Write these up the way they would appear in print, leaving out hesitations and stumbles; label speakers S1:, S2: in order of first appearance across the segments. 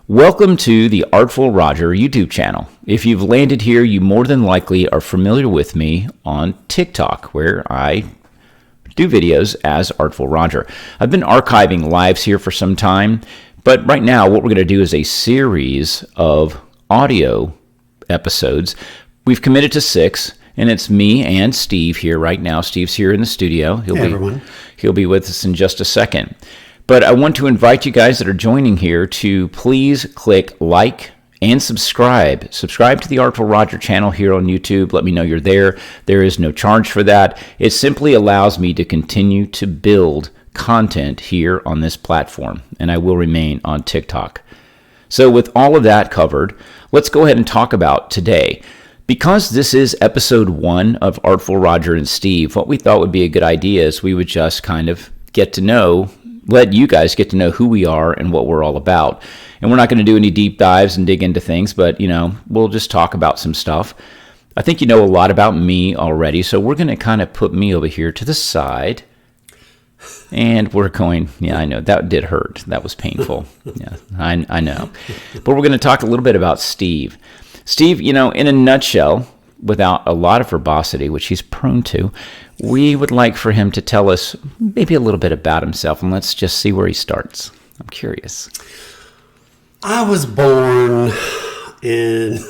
S1: Welcome to the Artful Rodger YouTube channel. If you've landed here, you more than likely are familiar with me on TikTok, where I do videos as Artful Rodger. I've been archiving lives here for some time, but right now what we're going to do is a series of audio episodes. We've committed to 6, and it's me and Steve here right now. Steve's here in the studio. He'll be with us in just a second. But I want to invite you guys that are joining here to please click like and subscribe. Subscribe to the Artful Rodger channel here on YouTube. Let me know you're there. There is no charge for that. It simply allows me to continue to build content here on this platform, and I will remain on TikTok. So with all of that covered, let's go ahead and talk about today. Because this is episode 1 of Artful Rodger and Steve, what we thought would be a good idea is we would just kind of let you guys get to know who we are and what we're all about. And we're not going to do any deep dives and dig into things, but, we'll just talk about some stuff. I think you know a lot about me already, so we're going to kind of put me over here to the side. And we're going, I know, that did hurt. That was painful. Yeah, I know. But we're going to talk a little bit about Steve. Steve, in a nutshell, without a lot of verbosity, which he's prone to, we would like for him to tell us maybe a little bit about himself, and let's just see where he starts. I'm curious.
S2: I was born in...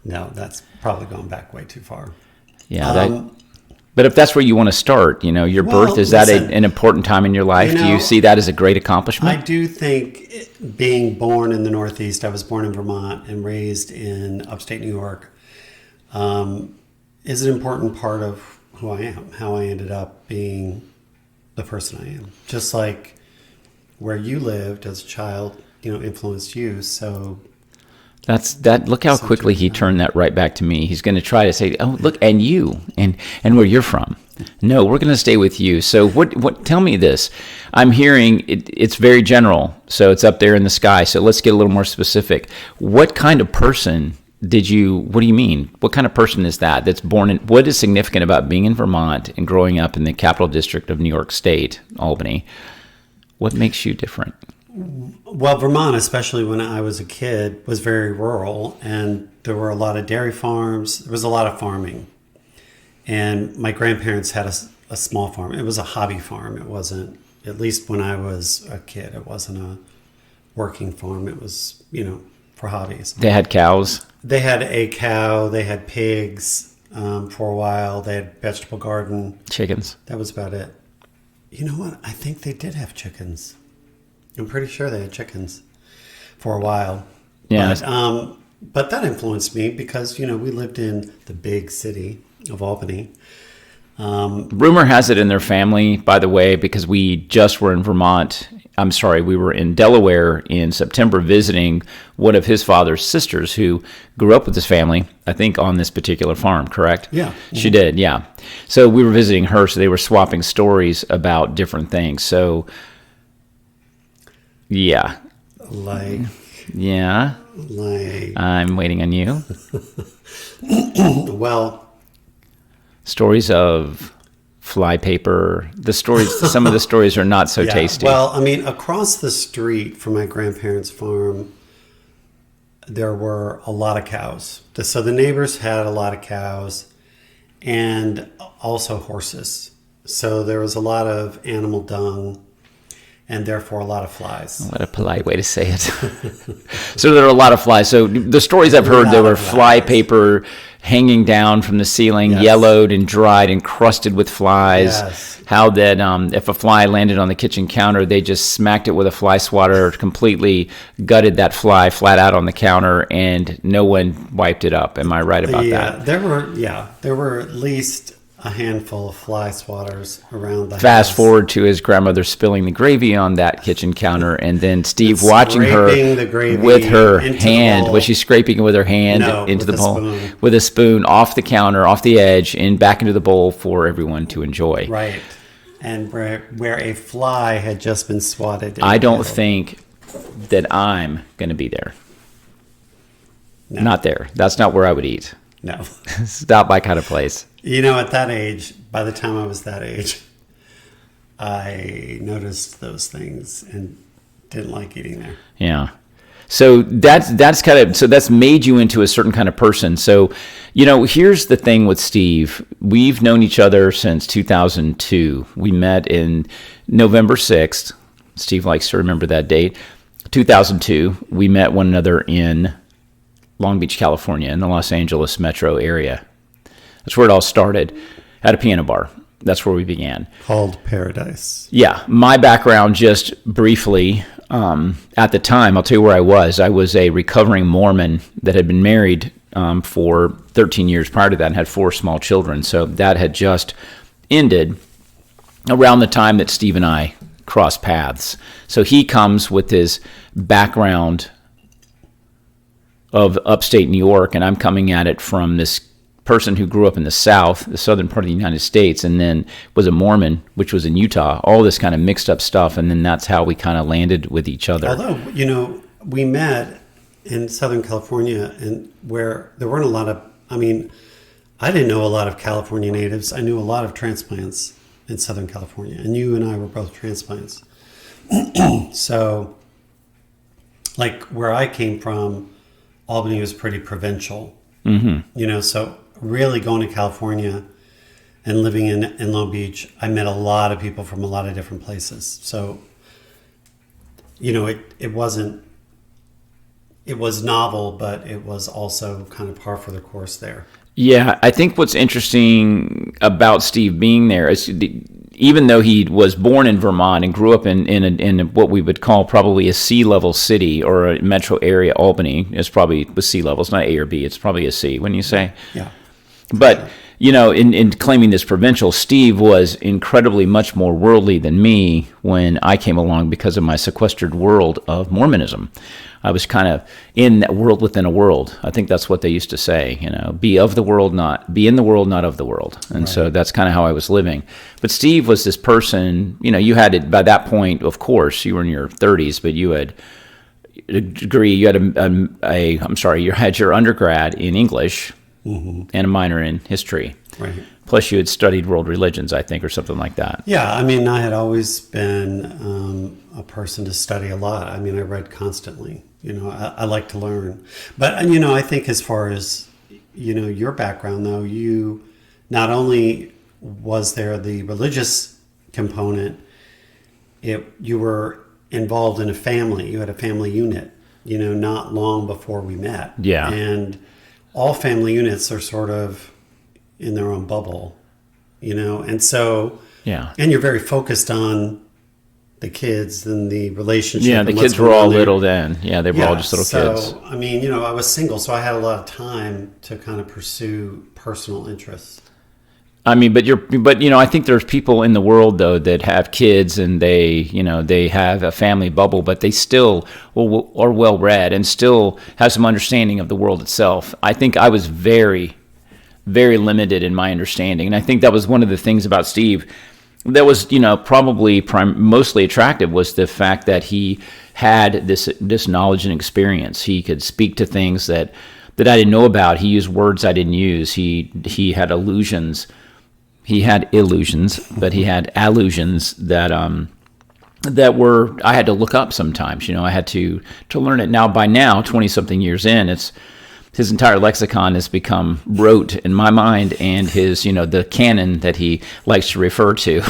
S2: No, that's probably going back way too far.
S1: Yeah, but if that's where you want to start, your birth, is that an important time in your life? Do you see that as a great accomplishment?
S2: I do think being born in the Northeast, I was born in Vermont and raised in upstate New York, is an important part of who I am, how I ended up being the person I am. Just like where you lived as a child, influenced you, so...
S1: Look how quickly he turned that right back to me. He's going to try to say, "Oh, look, and you, and where you're from." No, we're going to stay with you. So, what? Tell me this. I'm hearing it's very general, so it's up there in the sky. So let's get a little more specific. What kind of person did you? What do you mean? What kind of person is that? That's born in? What is significant about being in Vermont and growing up in the capital district of New York State, Albany? What makes you different?
S2: Well, Vermont, especially when I was a kid, was very rural, and there were a lot of dairy farms. There was a lot of farming. And my grandparents had a small farm. It was a hobby farm. It wasn't, at least when I was a kid, it wasn't a working farm. It was, for hobbies.
S1: They had cows?
S2: They had a cow. They had pigs for a while. They had vegetable garden.
S1: Chickens.
S2: That was about it. You know what? I think they did have chickens. I'm pretty sure they had chickens for a while.
S1: Yeah.
S2: But that influenced me because, we lived in the big city of Albany.
S1: Rumor has it in their family, by the way, because we just were in Vermont. We were in Delaware in September visiting one of his father's sisters who grew up with his family, I think, on this particular farm, correct?
S2: Yeah.
S1: She did, yeah. So we were visiting her, so they were swapping stories about different things. So... yeah. I'm waiting on you.
S2: Well,
S1: stories of fly paper. Some of the stories are not so tasty.
S2: Well, across the street from my grandparents' farm, there were a lot of cows. So the neighbors had a lot of cows and also horses. So there was a lot of animal dung, and therefore a lot of flies.
S1: What a polite way to say it. So there are a lot of flies. So the stories I've heard, there were fly paper hanging down from the ceiling, yes. Yellowed and dried and crusted with flies.
S2: Yes.
S1: How that if a fly landed on the kitchen counter, they just smacked it with a fly swatter, completely gutted that fly flat out on the counter, and no one wiped it up. Am I right about that?
S2: There were at least a handful of fly swatters around the house.
S1: Fast forward to his grandmother spilling the gravy on that kitchen counter, and then Steve watching her with her hand. Was she scraping it with her hand into the bowl? With a spoon off the counter, off the edge, and back into the bowl for everyone to enjoy.
S2: Right. And where a fly had just been swatted.
S1: I don't think that I'm going to be there. No. Not there. That's not where I would eat.
S2: No.
S1: It's not my kind of place.
S2: At that age, by the time I was that age, I noticed those things and didn't like eating there.
S1: Yeah. So that's kind of, so that's made you into a certain kind of person. So, here's the thing with Steve. We've known each other since 2002. We met in November 6th. Steve likes to remember that date. 2002. We met one another in Long Beach, California, in the Los Angeles metro area. That's where it all started, at a piano bar. That's where we began.
S2: Called Paradise.
S1: Yeah. My background, just briefly, at the time, I'll tell you where I was. I was a recovering Mormon that had been married for 13 years prior to that and had 4 small children. So that had just ended around the time that Steve and I crossed paths. So he comes with his background of upstate New York, and I'm coming at it from this person who grew up in the South, the southern part of the United States, and then was a Mormon, which was in Utah, all this kind of mixed up stuff. And then that's how we kind of landed with each other.
S2: Although, we met in Southern California, and where there weren't a lot of, I didn't know a lot of California natives. I knew a lot of transplants in Southern California, and you and I were both transplants. So, like where I came from, Albany was pretty provincial. Mm-hmm. So really going to California and living in Long Beach, I met a lot of people from a lot of different places. So, it was novel, but it was also kind of par for the course there.
S1: Yeah, I think what's interesting about Steve being there is, even though he was born in Vermont and grew up in what we would call probably a C-level city or a metro area, Albany is probably with sea levels, not A or B. It's probably a C, wouldn't you say?
S2: Yeah.
S1: But, in claiming this provincial, Steve was incredibly much more worldly than me when I came along because of my sequestered world of Mormonism. I was kind of in that world within a world. I think that's what they used to say, be of the world, be in the world, not of the world. And right. So that's kind of how I was living. But Steve was this person, you had it by that point, of course, you were in your 30s, but you had a degree, you had you had your undergrad in English and a minor in history.
S2: Right.
S1: Plus you had studied world religions, I think, or something like that.
S2: Yeah, I had always been a person to study a lot. I read constantly. I like to learn. But, I think as far as, your background, though, you not only was there the religious component, you were involved in a family. You had a family unit, not long before we met.
S1: Yeah.
S2: And all family units are sort of in their own bubble, and so,
S1: yeah.
S2: And you're very focused on the kids and the relationship.
S1: Yeah, the kids were all little then. Yeah, they were all just little kids.
S2: So, I was single, so I had a lot of time to kind of pursue personal interests.
S1: But I think there's people in the world though that have kids and they have a family bubble, but they still are well read and still have some understanding of the world itself. I think I was very, very limited in my understanding, and I think that was one of the things about Steve that was, probably mostly attractive, was the fact that he had this knowledge and experience. He could speak to things that I didn't know about. He used words I didn't use. He had illusions. He had illusions, but he had allusions that were, I had to look up sometimes. I had to learn it. Now, by now, 20-something years in, his entire lexicon has become rote in my mind, and his, the canon that he likes to refer to,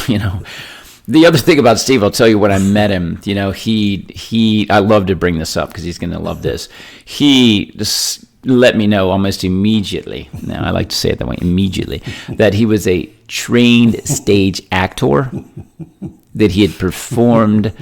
S1: The other thing about Steve, I'll tell you when I met him, I love to bring this up because he's going to love this. He just let me know almost immediately, now I like to say it that way, immediately, that he was a trained stage actor, that he had performed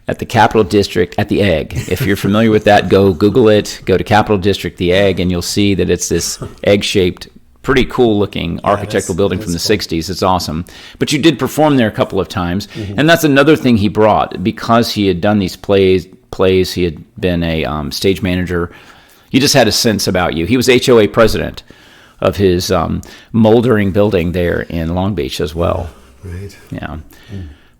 S1: at the Capitol District at the Egg. If you're familiar with that, go Google it, go to Capitol District, the Egg, and you'll see that it's this egg-shaped, pretty cool-looking architectural building from the 60s. It's awesome. But you did perform there a couple of times, and that's another thing he brought. Because he had done these plays, he had been a stage manager, he just had a sense about you. He was HOA president of his moldering building there in Long Beach as well.
S2: Right.
S1: Yeah.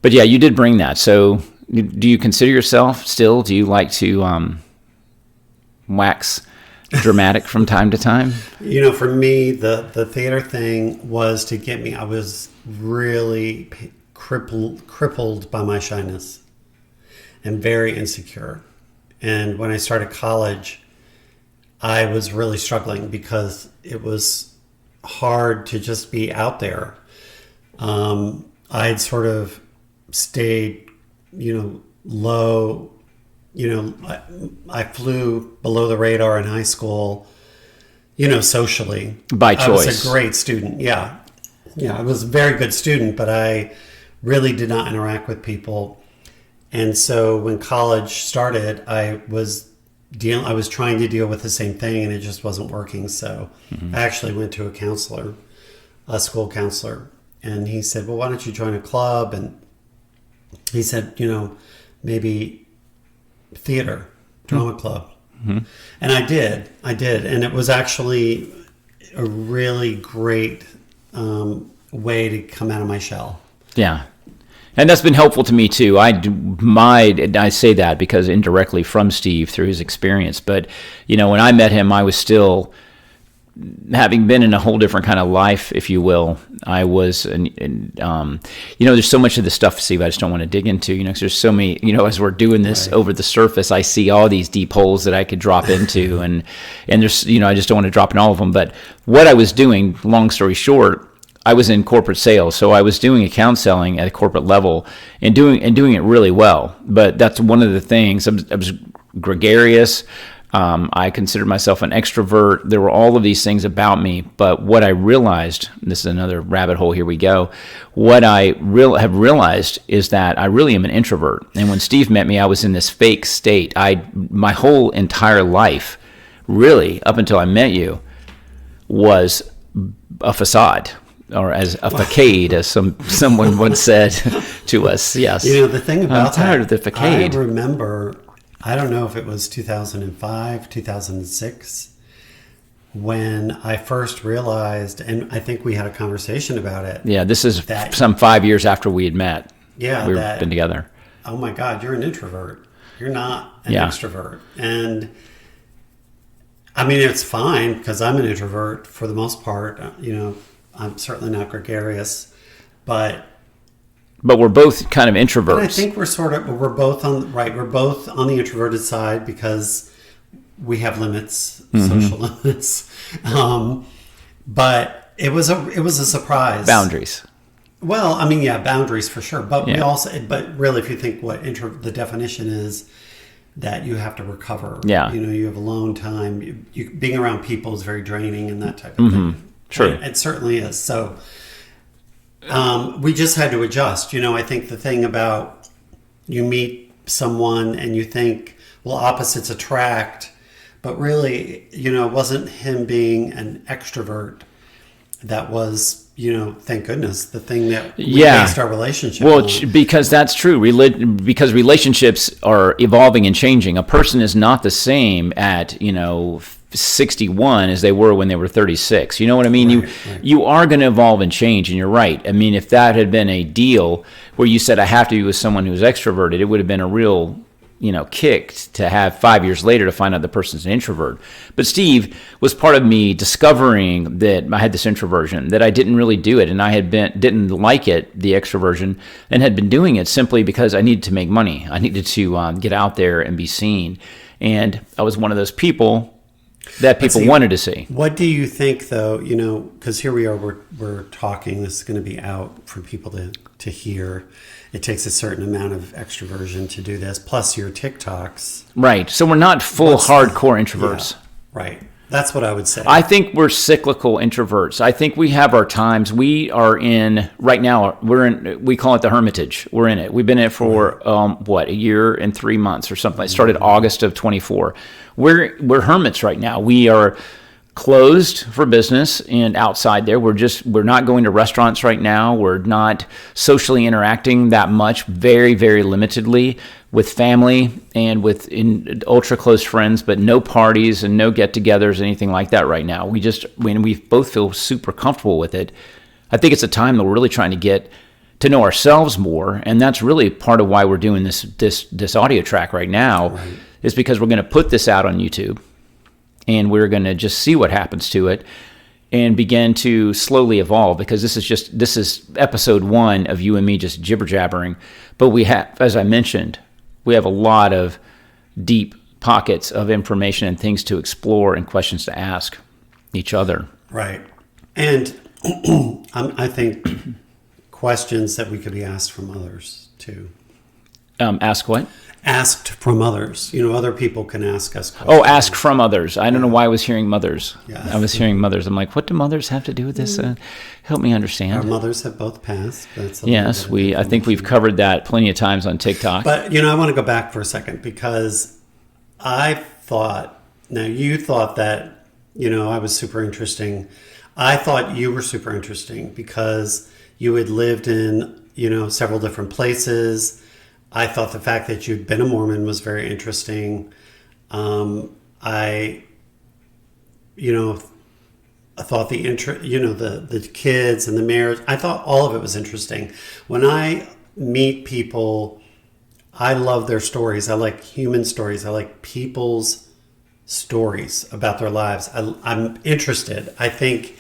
S1: But yeah, you did bring that. So do you consider yourself still, do you like to wax dramatic from time to time?
S2: For me, the theater thing was to get me. I was really crippled by my shyness. and very insecure. And when I started college, I was really struggling because it was hard to just be out there. I had sort of stayed, low. I flew below the radar in high school, socially.
S1: By choice.
S2: I was a great student. Yeah. I was a very good student, but I really did not interact with people. And so when college started, I was trying to deal with the same thing, and it just wasn't working. So I actually went to a school counselor, and he said, well, why don't you join a club? And he said, maybe theater, drama club. And I did. And it was actually a really great way to come out of my shell.
S1: Yeah. And that's been helpful to me too. I say that because indirectly from Steve through his experience. But, when I met him, I was still, having been in a whole different kind of life, if you will. I was, there's so much of this stuff, Steve, I just don't want to dig into, because there's so many, as we're doing this over the surface, I see all these deep holes that I could drop into. and there's, I just don't want to drop in all of them. But what I was doing, long story short, I was in corporate sales, so I was doing account selling at a corporate level and doing it really well. But that's one of the things. I was gregarious. I considered myself an extrovert. There were all of these things about me. But what I realized, and this is another rabbit hole, here we go. What I have realized is that I really am an introvert. And when Steve met me, I was in this fake state. My whole entire life, really, up until I met you, was a facade. Or as a facade, as someone once said to us. Yes.
S2: The thing about
S1: I'm tired of the facade.
S2: I remember, I don't know if it was 2005, 2006, when I first realized, and I think we had a conversation about it.
S1: Yeah, this is some 5 years after we had met.
S2: Yeah.
S1: We've been together.
S2: Oh my God, you're an introvert. You're not an extrovert. And I mean, it's fine because I'm an introvert for the most part, I'm certainly not gregarious, but
S1: we're both kind of introverts.
S2: I think we're both on the introverted side because we have limits, social limits. But it was a surprise.
S1: Boundaries.
S2: Well, I mean, boundaries for sure. But but really, if you think what the definition is, that you have to recover.
S1: Yeah.
S2: You have alone time. You being around people is very draining and that type of thing.
S1: Sure.
S2: It certainly is. So we just had to adjust. I think the thing about you meet someone and you think, well, opposites attract, but really, it wasn't him being an extrovert that was, thank goodness, the thing that we based our relationship on.
S1: Because that's true. Because relationships are evolving and changing. A person is not the same at, 61 as they were when they were 36. You know what I mean? Right. You are going to evolve and change, and you're right. I mean, if that had been a deal where you said I have to be with someone who's extroverted, it would have been a real kick to have 5 years later to find out the person's an introvert. But Steve was part of me discovering that I had this introversion, that I didn't really do it, and I didn't like it, the extroversion, and had been doing it simply because I needed to make money. I needed to get out there and be seen, and I was one of those people that people wanted to see.
S2: What do you think, though? Because here we are, we're talking. This is going to be out for people to hear. It takes a certain amount of extroversion to do this, plus your TikToks. Right.
S1: So we're not full hardcore introverts.
S2: Yeah, right. That's what I would say.
S1: I think we're cyclical introverts. I think we have our times. We are in, right now, we call it the hermitage. We're in it. We've been in it for, a year and 3 months or something. It started August of 24. We're hermits right now. We are closed for business and outside there. We're not going to restaurants right now. We're not socially interacting that much, very, very limitedly with family and with ultra close friends, but no parties and no get-togethers, anything like that right now. We both feel super comfortable with it. I think it's a time that we're really trying to get to know ourselves more, and that's really part of why we're doing this audio track right now, right, is because we're going to put this out on YouTube. And we're going to just see what happens to it and begin to slowly evolve, because this is episode 1 of you and me just jibber jabbering. But we have, as I mentioned, we have a lot of deep pockets of information and things to explore and questions to ask each other.
S2: Right. And I think questions that we could be asked from others too.
S1: Ask what?
S2: Asked from others. Other people can ask us questions.
S1: Oh, ask from others. I don't know why I was hearing mothers.
S2: Yeah.
S1: I was hearing mothers. I'm like, what do mothers have to do with this? Help me understand.
S2: Our mothers have both passed.
S1: Yes, I think we've covered that plenty of times on TikTok.
S2: But, I want to go back for a second because I thought, now you thought that, I was super interesting. I thought you were super interesting because you had lived in, several different places. I thought the fact that you'd been a Mormon was very interesting. I thought the kids and the marriage, I thought all of it was interesting. When I meet people, I love their stories. I like human stories. I like people's stories about their lives. I'm interested. I think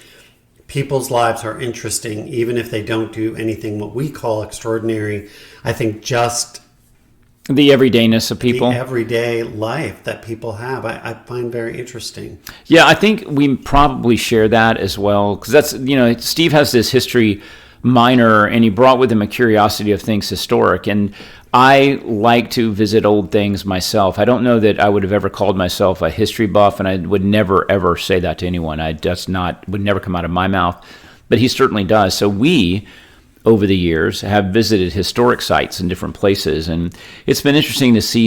S2: people's lives are interesting, even if they don't do anything what we call extraordinary. I think just
S1: the everydayness of people.
S2: The everyday life that people have, I find very interesting.
S1: Yeah, I think we probably share that as well. Because that's, Steve has this history minor, and he brought with him a curiosity of things historic. And I like to visit old things myself. I don't know that I would have ever called myself a history buff, and I would never, ever say that to anyone. Would never come out of my mouth. But he certainly does. So we, over the years, have visited historic sites in different places, and it's been interesting to see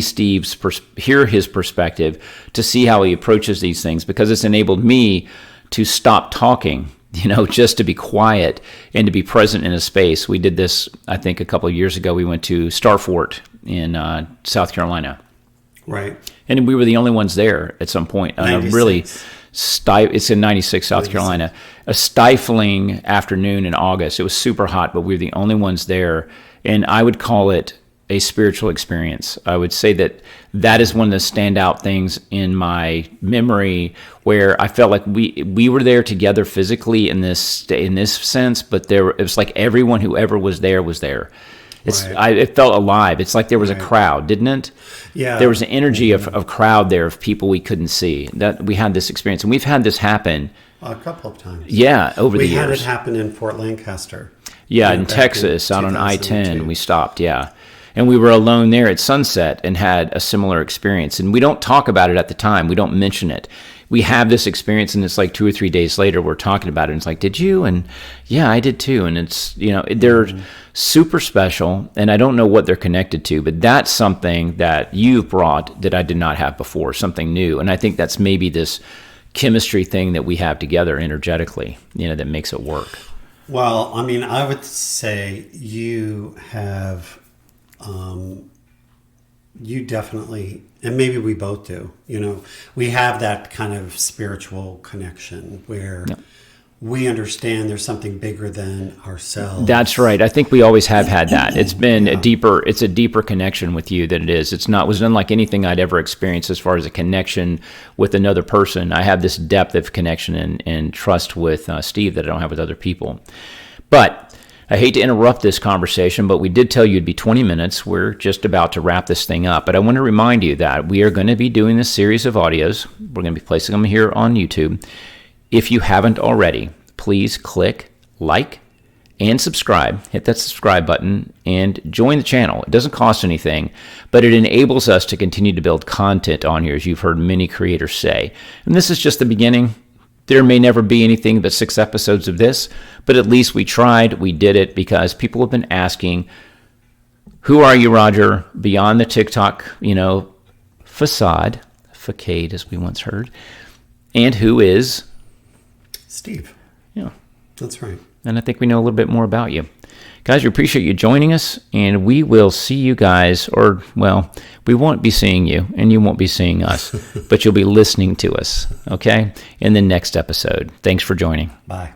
S1: hear his perspective, to see how he approaches these things, because it's enabled me to stop talking, just to be quiet and to be present in a space. We did this, I think, a couple of years ago. We went to Star Fort in South Carolina,
S2: right?
S1: And we were the only ones there at some point. It's in 96, South Carolina. A stifling afternoon in August. It was super hot, but we were the only ones there. And I would call it a spiritual experience. I would say that is one of the standout things in my memory, where I felt like we were there together physically in this sense, but it was like everyone who ever was there was there. It felt alive. It's like there was a crowd, didn't it?
S2: Yeah.
S1: There was an energy of crowd there, of people we couldn't see. That we had this experience, and we've had this happen
S2: a couple of times.
S1: Yeah, over the years.
S2: We had it happen in Fort Lancaster.
S1: Yeah, in Texas, out on I-10, we stopped. Yeah, and we were alone there at sunset and had a similar experience. And we don't talk about it at the time. We don't mention it. We have this experience, and it's like 2 or 3 days later we're talking about it, and it's like, did you? And yeah, I did too. And it's, they're super special, and I don't know what they're connected to, but that's something that you brought that I did not have before, something new. And I think that's maybe this chemistry thing that we have together energetically, that makes it work.
S2: Well, I would say you have, you definitely, and maybe we both do, we have that kind of spiritual connection where we understand there's something bigger than ourselves.
S1: That's right. I think we always have had that. It's been a deeper connection with you than it is. It was unlike anything I'd ever experienced as far as a connection with another person. I have this depth of connection and trust with Steve that I don't have with other people. But I hate to interrupt this conversation, but we did tell you it'd be 20 minutes. We're just about to wrap this thing up. But I want to remind you that we are going to be doing this series of audios. We're going to be placing them here on YouTube. If you haven't already, please click like and subscribe. Hit that subscribe button and join the channel. It doesn't cost anything, but it enables us to continue to build content on here, as you've heard many creators say. And this is just the beginning. There may never be anything but 6 episodes of this, but at least we tried. We did it because people have been asking, who are you, Rodger, beyond the TikTok, facade, as we once heard, and who is
S2: Steve.
S1: Yeah,
S2: that's right.
S1: And I think we know a little bit more about you. Guys, we appreciate you joining us, and we will see you guys, we won't be seeing you, and you won't be seeing us, but you'll be listening to us, okay, in the next episode. Thanks for joining.
S2: Bye.